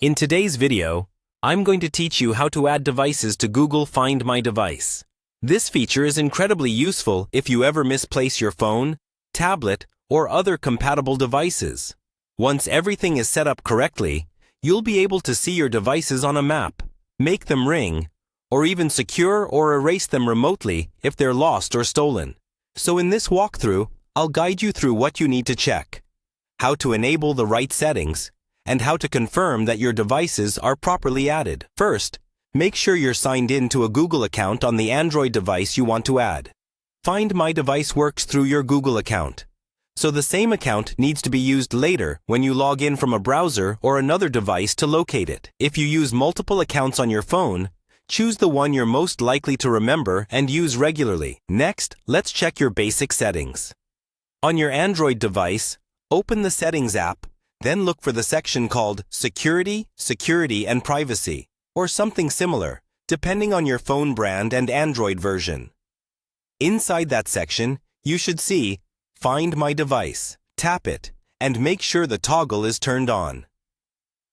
In today's video, I'm going to teach you how to add devices to Google Find My Device. This feature is incredibly useful if you ever misplace your phone, tablet, or other compatible devices. Once everything is set up correctly, you'll be able to see your devices on a map, make them ring, or even secure or erase them remotely if they're lost or stolen. So in this walkthrough, I'll guide you through what you need to check, how to enable the right settings, and how to confirm that your devices are properly added. First, make sure you're signed in to a Google account on the Android device you want to add. Find My Device works through your Google account, so the same account needs to be used later when you log in from a browser or another device to locate it. If you use multiple accounts on your phone, choose the one you're most likely to remember and use regularly. Next, let's check your basic settings. On your Android device, open the Settings app, then look for the section called Security, and Privacy, or something similar, depending on your phone brand and Android version. Inside that section, you should see Find My Device. Tap it, and make sure the toggle is turned on.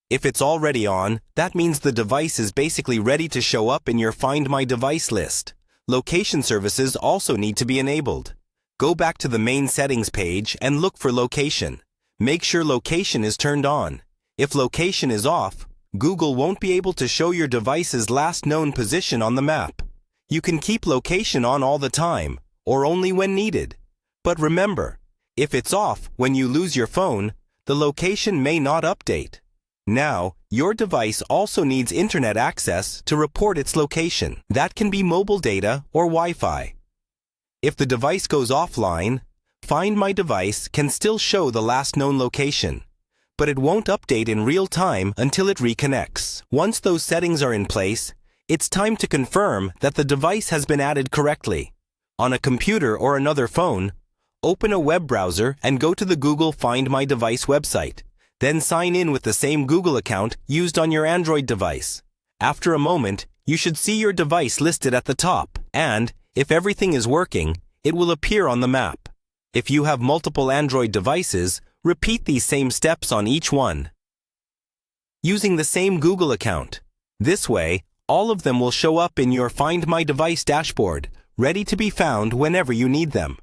If it's already on, that means the device is basically ready to show up in your Find My Device list. Location services also need to be enabled. Go back to the main settings page and look for location. Make sure location is turned on. If location is off, Google won't be able to show your device's last known position on the map. You can keep location on all the time, or only when needed. But remember, if it's off when you lose your phone, the location may not update. Now, your device also needs internet access to report its location. That can be mobile data or Wi-Fi. If the device goes offline, Find My Device can still show the last known location, but it won't update in real time until it reconnects. Once those settings are in place, it's time to confirm that the device has been added correctly. On a computer or another phone, open a web browser and go to the Google Find My Device website. Then sign in with the same Google account used on your Android device. After a moment, you should see your device listed at the top, and, if everything is working, it will appear on the map. If you have multiple Android devices, repeat these same steps on each one, using the same Google account. This way, all of them will show up in your Find My Device dashboard, ready to be found whenever you need them.